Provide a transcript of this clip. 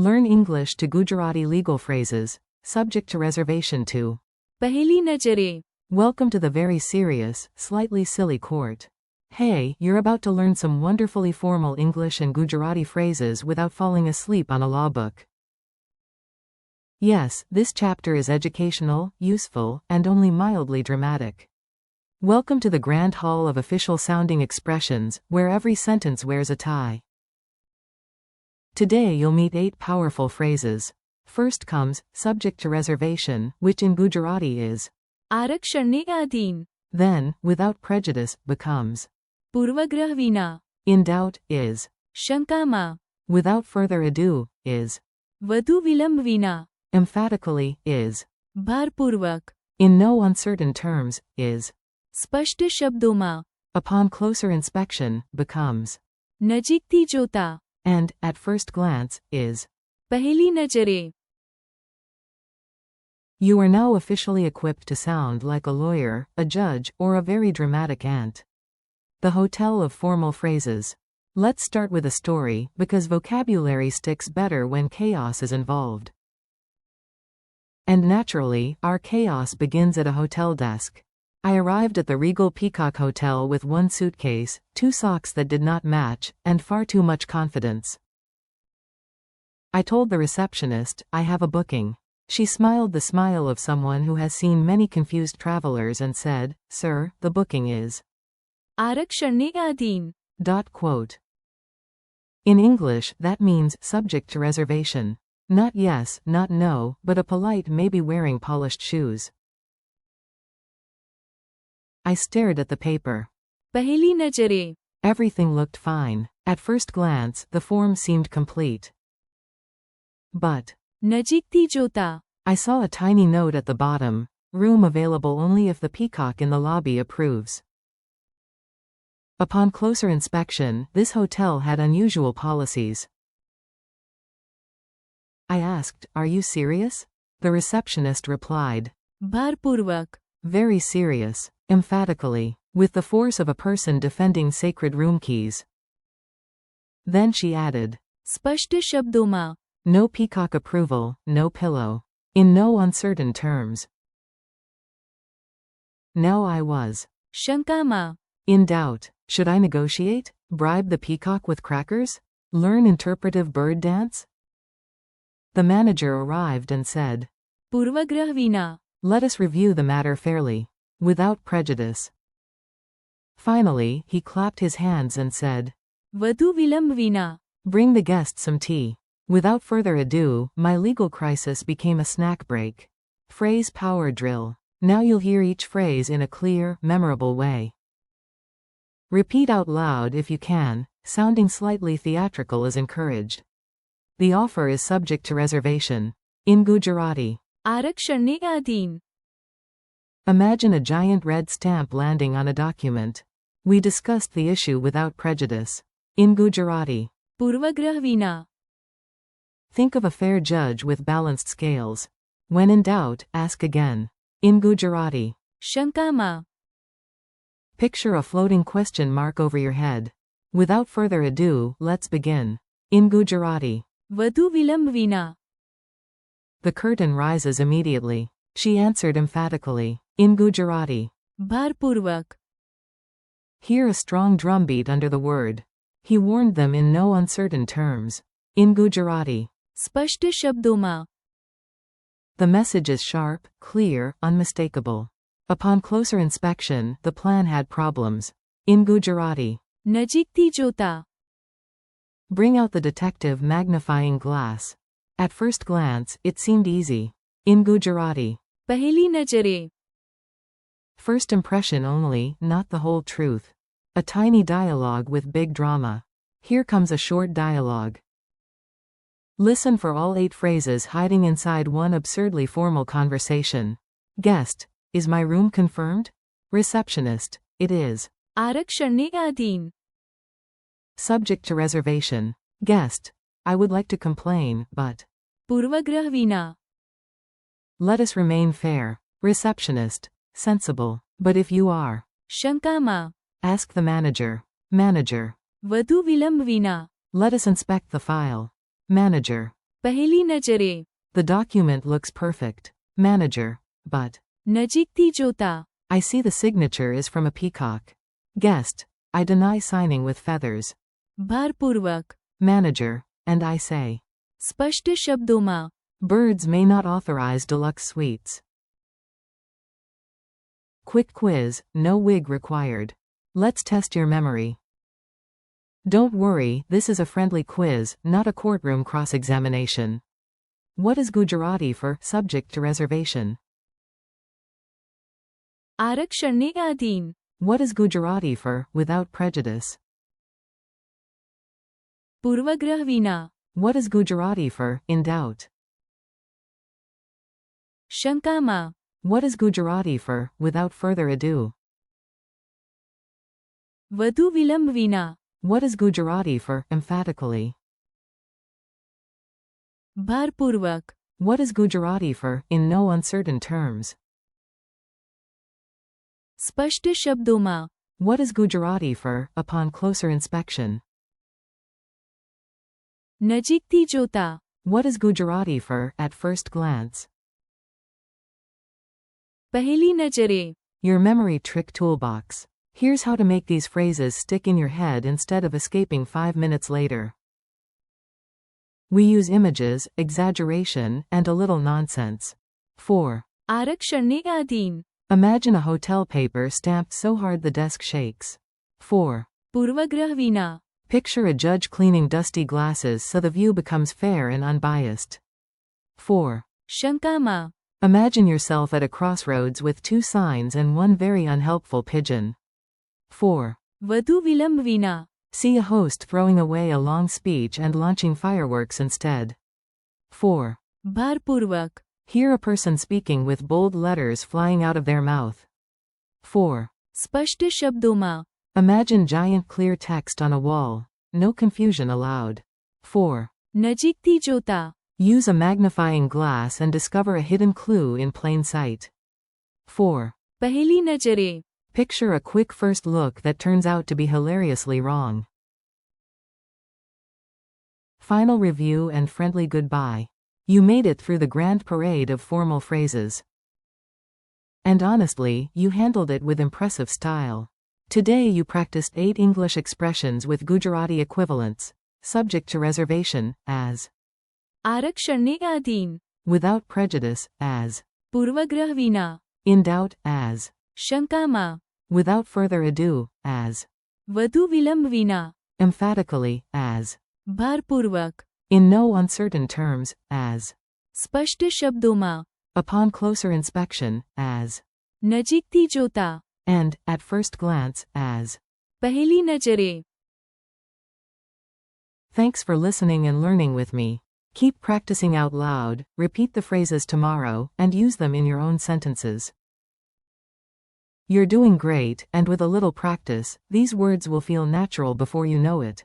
Learn English to Gujarati legal phrases, subject to reservation to. पहली नजरे. Welcome to the very serious, slightly silly court. Hey, you're about to learn some wonderfully formal English and Gujarati phrases without falling asleep on a law book. Yes, this chapter is educational, useful, and only mildly dramatic. Welcome to the grand hall of official-sounding expressions, where every sentence wears a tie. Today you'll meet 8 powerful phrases. First comes, subject to reservation, which in Gujarati is आरक्षणने अधीन. then, without prejudice, becomes पूर्वग्रह विना. in doubt, is शंकामा. without further ado, is વધુ વિલંબ વિના. emphatically, is ભારપૂર્વક. in no uncertain terms, is સ્પષ્ટ શબ્દોમાં. upon closer inspection, becomes નજીકથી જોતા. and, at first glance, is. પહેલી નજરે. You are now officially equipped to sound like a lawyer, a judge, or a very dramatic aunt. The hotel of formal phrases. Let's start with a story, because vocabulary sticks better when chaos is involved. And naturally, our chaos begins at a hotel desk. I arrived at the Regal Peacock Hotel with 1 suitcase, 2 socks that did not match, and far too much confidence. I told the receptionist, I have a booking. She smiled the smile of someone who has seen many confused travelers and said, Sir, the booking is. આરક્ષણને અધીન. Quote. In English, that means subject to reservation. Not yes, not no, but a polite maybe wearing polished shoes. I stared at the paper. પહેલી નજરે. Everything looked fine. At first glance, the form seemed complete. But નજીકથી જોતા. I saw a tiny note at the bottom, room available only if the peacock in the lobby approves. Upon closer inspection, this hotel had unusual policies. I asked, Are you serious? The receptionist replied, ભારપૂર્વક. Very serious, emphatically, with the force of a person defending sacred room keys. Then she added, સ્પષ્ટ શબ્દોમાં. No peacock approval, no pillow. In no uncertain terms. Now I was શંકામાં. in doubt. Should I negotiate? Bribe the peacock with crackers? Learn interpretive bird dance? The manager arrived and said, પૂર્વગ્રહ વિના. Let us review the matter fairly. Without prejudice. Finally, he clapped his hands and said, વધુ વિલંબ વિના. Bring the guests some tea. Without further ado, my legal crisis became a snack break. Phrase power drill. Now you'll hear each phrase in a clear, memorable way. Repeat out loud if you can, sounding slightly theatrical is encouraged. The offer is subject to reservation. In Gujarati. આરક્ષણને અધીન. Imagine a giant red stamp landing on a document. We discussed the issue without prejudice. In Gujarati. પૂર્વગ્રહ વિના. Think of a fair judge with balanced scales. When in doubt, ask again. In Gujarati. શંકામાં. Picture a floating question mark over your head. Without further ado, let's begin. In Gujarati. વધુ વિલંબ વિના. The curtain rises immediately. She answered emphatically. In Gujarati. ભારપૂર્વક. Hear a strong drumbeat under the word. He warned them in no uncertain terms. In Gujarati. સ્પષ્ટ શબ્દોમાં. The message is sharp, clear, unmistakable. Upon closer inspection, the plan had problems. In Gujarati. નજીકથી જોતા. Bring out the detective magnifying glass. At first glance, it seemed easy. In Gujarati. પહેલી નજરે. First impression only, not the whole truth. A tiny dialogue with big drama. Here comes a short dialogue. Listen for all 8 phrases hiding inside one absurdly formal conversation. Guest. Is my room confirmed? Receptionist. It is. આરક્ષણને અધીન. Subject to reservation. Guest. I would like to complain, but. પૂર્વગ્રહ વિના. Let us remain fair. Receptionist. Sensible. But if you are. શંકામાં. Ask the manager. Manager. વધુ વિલંબ વિના. Let us inspect the file. Manager. પહેલી નજરે. The document looks perfect. Manager. But નજીકથી જોતા. I see the signature is from a peacock. Guest. I deny signing with feathers. ભારપૂર્વક. Manager. And I say. સ્પષ્ટ શબ્દોમાં. Birds may not authorize deluxe suites. Quick quiz, no wig required. Let's test your memory. Don't worry, this is a friendly quiz, not a courtroom cross-examination. What is Gujarati for subject to reservation? આરક્ષણને આધીન. What is Gujarati for without prejudice? પૂર્વગ્રહ વિના. What is Gujarati for in doubt? શંકામાં. What is Gujarati for without further ado? વધુ વિલંબ વિના. What is Gujarati for emphatically? ભારપૂર્વક. What is Gujarati for in no uncertain terms? સ્પષ્ટ શબ્દોમાં. What is Gujarati for upon closer inspection? નજીકથી જોતા. What is Gujarati for at first glance? પહેલી નજરે. Your memory trick toolbox. Here's how to make these phrases stick in your head instead of escaping 5 minutes later. We use images, exaggeration, and a little nonsense. 4. આરક્ષણને આધીન. Imagine a hotel paper stamped so hard the desk shakes. 4. પૂર્વગ્રહ વિના. Picture a judge cleaning dusty glasses so the view becomes fair and unbiased. 4. શંકામાં. Imagine yourself at a crossroads with 2 signs and one very unhelpful pigeon. 4. વધુ વિલંબ વિના. See a host throwing away a long speech and launching fireworks instead. 4. ભારપૂર્વક. Hear a person speaking with bold letters flying out of their mouth. 4. સ્પષ્ટ શબ્દોમાં. Imagine giant clear text on a wall. No confusion allowed. 4. નજીકથી જોતા. Use a magnifying glass and discover a hidden clue in plain sight. 4. પહેલી નજરે. Picture a quick first look that turns out to be hilariously wrong. Final review and friendly goodbye. You made it through the grand parade of formal phrases. And honestly, you handled it with impressive style. Today you practiced 8 English expressions with Gujarati equivalents, subject to reservation, as આરક્ષણને આધીન. without prejudice, as પૂર્વગ્રહ વિના. in doubt, as શંકામાં. without further ado, as વધુ વિલંબ વિના. emphatically, as ભારપૂર્વક. in no uncertain terms, as સ્પષ્ટ શબ્દોમાં. upon closer inspection, as નજીકથી જોતા. and at first glance, as પહેલી નજરે. Thanks for listening and learning with me. Keep practicing out loud, repeat the phrases tomorrow, and use them in your own sentences. You're doing great, and with a little practice, these words will feel natural before you know it.